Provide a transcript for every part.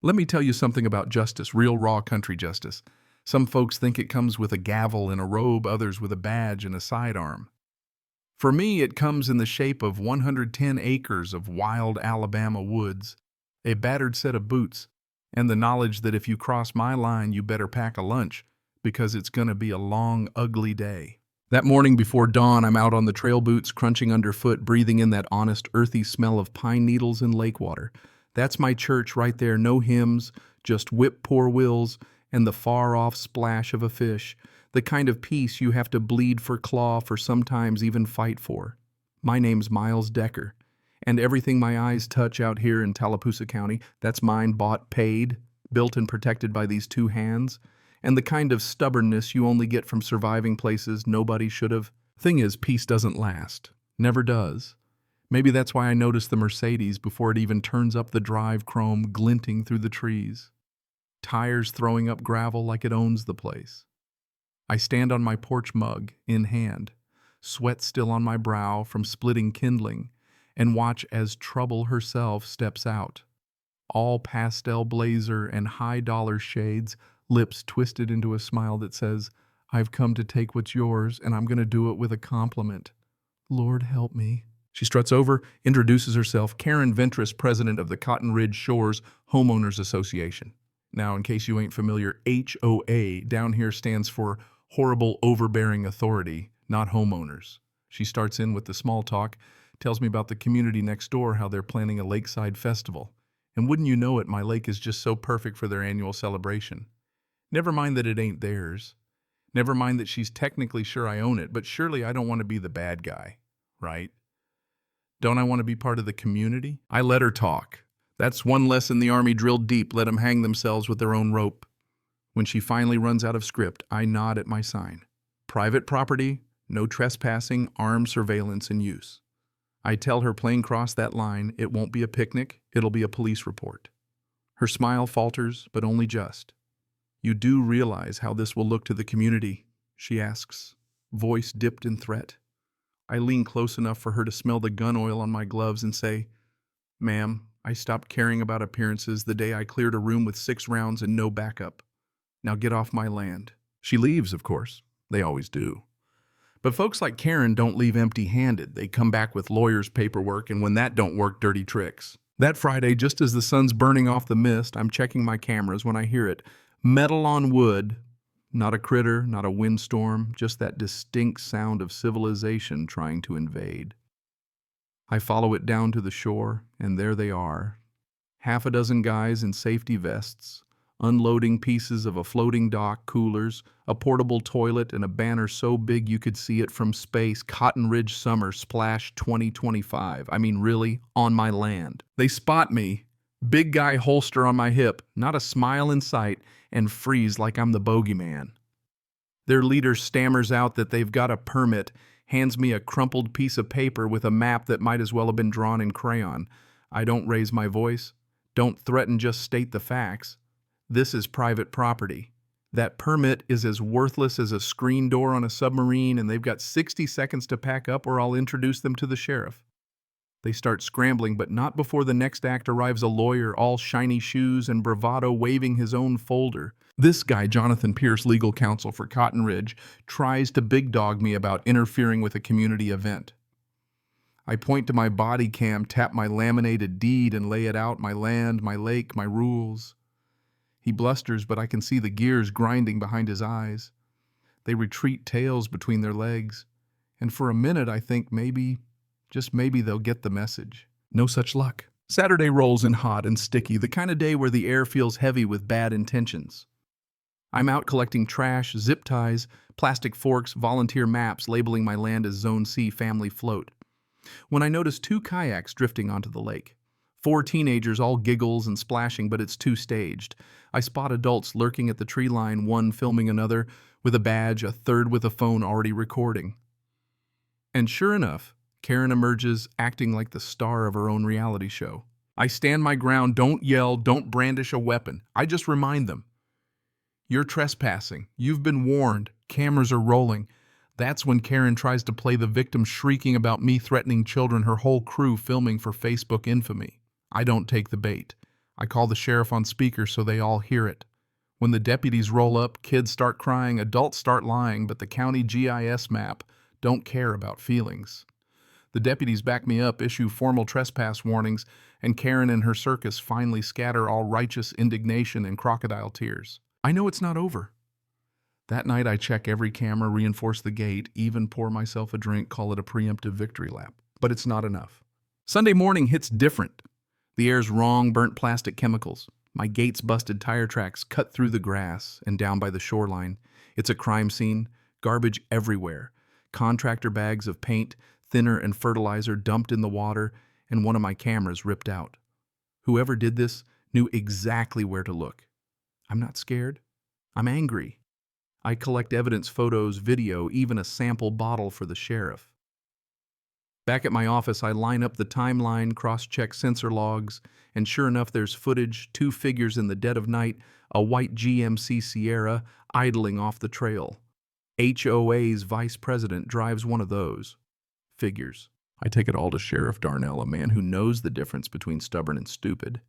Let me tell you something about justice, real raw country justice. Some folks think it comes with a gavel and a robe, others with a badge and a sidearm. For me, it comes in the shape of 110 acres of wild Alabama woods, a battered set of boots, and the knowledge that if you cross my line, you better pack a lunch, because it's gonna be a long, ugly day. That morning before dawn, I'm out on the trail boots, crunching underfoot, breathing in that honest, earthy smell of pine needles and lake water. That's my church right there, no hymns, just whip poor wills and the far-off splash of a fish, the kind of peace you have to bleed for, claw for, sometimes even fight for. My name's Miles Decker, and everything my eyes touch out here in Tallapoosa County, that's mine, bought, paid, built and protected by these two hands, and the kind of stubbornness you only get from surviving places nobody should have. Thing is, peace doesn't last. Never does. Maybe that's why I notice the Mercedes before it even turns up the drive, chrome glinting through the trees. Tires throwing up gravel like it owns the place. I stand on my porch mug, in hand, sweat still on my brow from splitting kindling, and watch as Trouble herself steps out. All pastel blazer and high-dollar shades, lips twisted into a smile that says, "I've come to take what's yours, and I'm going to do it with a compliment. Lord help me." She struts over, introduces herself, Karen Ventris, president of the Cotton Ridge Shores Homeowners Association. Now, in case you ain't familiar, HOA down here stands for Horrible Overbearing Authority, not homeowners. She starts in with the small talk, tells me about the community next door, how they're planning a lakeside festival. And wouldn't you know it, my lake is just so perfect for their annual celebration. Never mind that it ain't theirs. Never mind that she's technically sure I own it, but surely I don't want to be the bad guy, right? Don't I want to be part of the community? I let her talk. That's one lesson the Army drilled deep, let them hang themselves with their own rope. When she finally runs out of script, I nod at my sign. Private property, no trespassing, armed surveillance and use. I tell her plain cross that line, it won't be a picnic, it'll be a police report. Her smile falters, but only just. "You do realize how this will look to the community?" she asks, voice dipped in threat. I lean close enough for her to smell the gun oil on my gloves and say, "Ma'am, I stopped caring about appearances the day I cleared a room with 6 rounds and no backup. Now get off my land." She leaves, of course. They always do. But folks like Karen don't leave empty-handed. They come back with lawyers' paperwork, and when that don't work, dirty tricks. That Friday, just as the sun's burning off the mist, I'm checking my cameras when I hear it. Metal on wood. Not a critter, not a windstorm, just that distinct sound of civilization trying to invade. I follow it down to the shore, and there they are. Half a dozen guys in safety vests, unloading pieces of a floating dock, coolers, a portable toilet, and a banner so big you could see it from space, Cotton Ridge Summer Splash 2025. I mean, really, on my land. They spot me, big guy holster on my hip, not a smile in sight, and freeze like I'm the bogeyman. Their leader stammers out that they've got a permit, hands me a crumpled piece of paper with a map that might as well have been drawn in crayon. I don't raise my voice, don't threaten, just state the facts. This is private property. That permit is as worthless as a screen door on a submarine, and they've got 60 seconds to pack up or I'll introduce them to the sheriff. They start scrambling, but not before the next act arrives a lawyer, all shiny shoes and bravado, waving his own folder. This guy, Jonathan Pierce, legal counsel for Cotton Ridge, tries to big dog me about interfering with a community event. I point to my body cam, tap my laminated deed, and lay it out, my land, my lake, my rules. He blusters, but I can see the gears grinding behind his eyes. They retreat, tails between their legs. And for a minute, I think maybe, just maybe, they'll get the message. No such luck. Saturday rolls in hot and sticky, the kind of day where the air feels heavy with bad intentions. I'm out collecting trash, zip ties, plastic forks, volunteer maps, labeling my land as Zone C Family Float. When I notice 2 kayaks drifting onto the lake. 4 teenagers, all giggles and splashing, but it's too staged. I spot adults lurking at the tree line, one filming another with a badge, a third with a phone already recording. And sure enough, Karen emerges, acting like the star of her own reality show. I stand my ground, don't yell, don't brandish a weapon. I just remind them. You're trespassing. You've been warned. Cameras are rolling. That's when Karen tries to play the victim, shrieking about me threatening children, her whole crew filming for Facebook infamy. I don't take the bait. I call the sheriff on speaker so they all hear it. When the deputies roll up, kids start crying, adults start lying, but the county GIS map don't care about feelings. The deputies back me up, issue formal trespass warnings, and Karen and her circus finally scatter all righteous indignation and crocodile tears. I know it's not over. That night I check every camera, reinforce the gate, even pour myself a drink, call it a preemptive victory lap. But it's not enough. Sunday morning hits different. The air's wrong, burnt plastic chemicals. My gate's busted tire tracks cut through the grass and down by the shoreline. It's a crime scene, garbage everywhere. Contractor bags of paint, thinner and fertilizer dumped in the water, and one of my cameras ripped out. Whoever did this knew exactly where to look. I'm not scared. I'm angry. I collect evidence, photos, video, even a sample bottle for the sheriff. Back at my office, I line up the timeline, cross-check sensor logs, and sure enough, there's footage, 2 figures in the dead of night, a white GMC Sierra idling off the trail. HOA's vice president drives one of those figures. I take it all to Sheriff Darnell, a man who knows the difference between stubborn and stupid.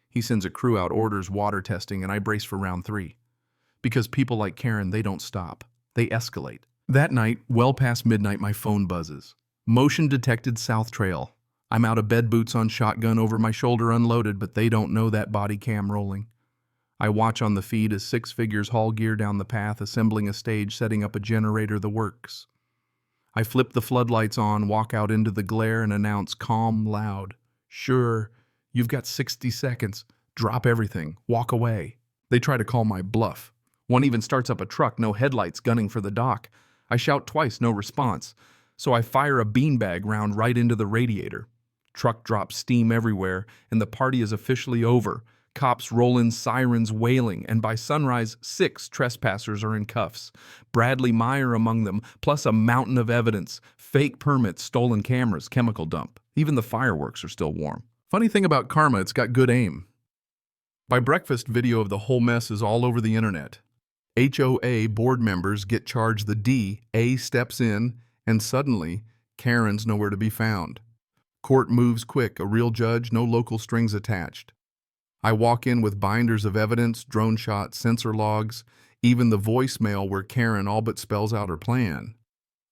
He sends a crew out, orders water testing, and I brace for round 3. Because people like Karen, they don't stop. They escalate. That night, well past midnight, my phone buzzes. Motion detected South Trail. I'm out of bed, boots on, shotgun over my shoulder unloaded, but they don't know that body cam rolling. I watch on the feed as 6 figures haul gear down the path, assembling a stage, setting up a generator, the works. I flip the floodlights on, walk out into the glare, and announce calm, loud, "Sure, you've got 60 seconds. Drop everything. Walk away." They try to call my bluff. One even starts up a truck, no headlights, gunning for the dock. I shout twice, no response. So I fire a beanbag round right into the radiator. Truck drops steam everywhere, and the party is officially over. Cops roll in, sirens wailing, and by sunrise, 6 trespassers are in cuffs. Bradley Meyer among them, plus a mountain of evidence. Fake permits, stolen cameras, chemical dump. Even the fireworks are still warm. Funny thing about karma, it's got good aim. By breakfast, video of the whole mess is all over the internet. HOA board members get charged the D, A steps in, and suddenly, Karen's nowhere to be found. Court moves quick, a real judge, no local strings attached. I walk in with binders of evidence, drone shots, sensor logs, even the voicemail where Karen all but spells out her plan.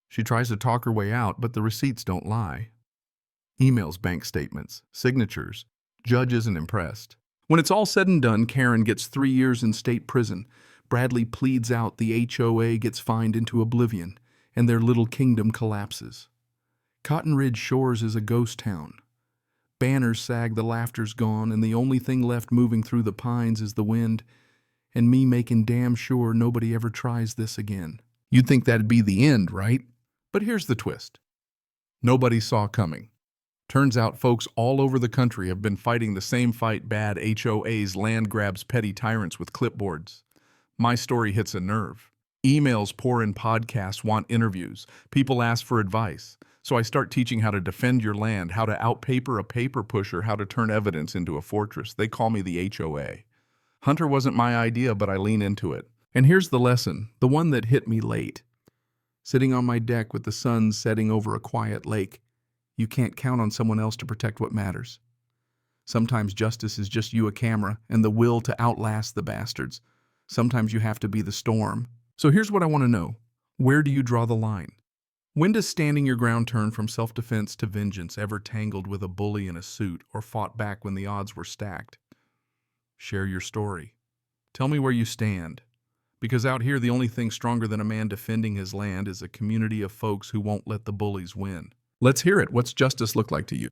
She tries to talk her way out, but the receipts don't lie. Emails, bank statements, signatures. Judge isn't impressed. When it's all said and done, Karen gets 3 years in state prison. Bradley pleads out, the HOA gets fined into oblivion, and their little kingdom collapses. Cotton Ridge Shores is a ghost town. Banners sag, the laughter's gone, and the only thing left moving through the pines is the wind, and me making damn sure nobody ever tries this again. You'd think that'd be the end, right? But here's the twist. Nobody saw coming. Turns out folks all over the country have been fighting the same fight bad HOAs land grabs petty tyrants with clipboards. My story hits a nerve. Emails pour in, podcasts want interviews. People ask for advice. So I start teaching how to defend your land, how to outpaper a paper pusher, how to turn evidence into a fortress. They call me the HOA. Hunter wasn't my idea, but I lean into it. And here's the lesson, the one that hit me late. Sitting on my deck with the sun setting over a quiet lake, you can't count on someone else to protect what matters. Sometimes justice is just you, a camera, and the will to outlast the bastards. Sometimes you have to be the storm. So here's what I want to know. Where do you draw the line? When does standing your ground turn from self-defense to vengeance, ever tangled with a bully in a suit or fought back when the odds were stacked? Share your story. Tell me where you stand. Because out here, the only thing stronger than a man defending his land is a community of folks who won't let the bullies win. Let's hear it. What's justice look like to you?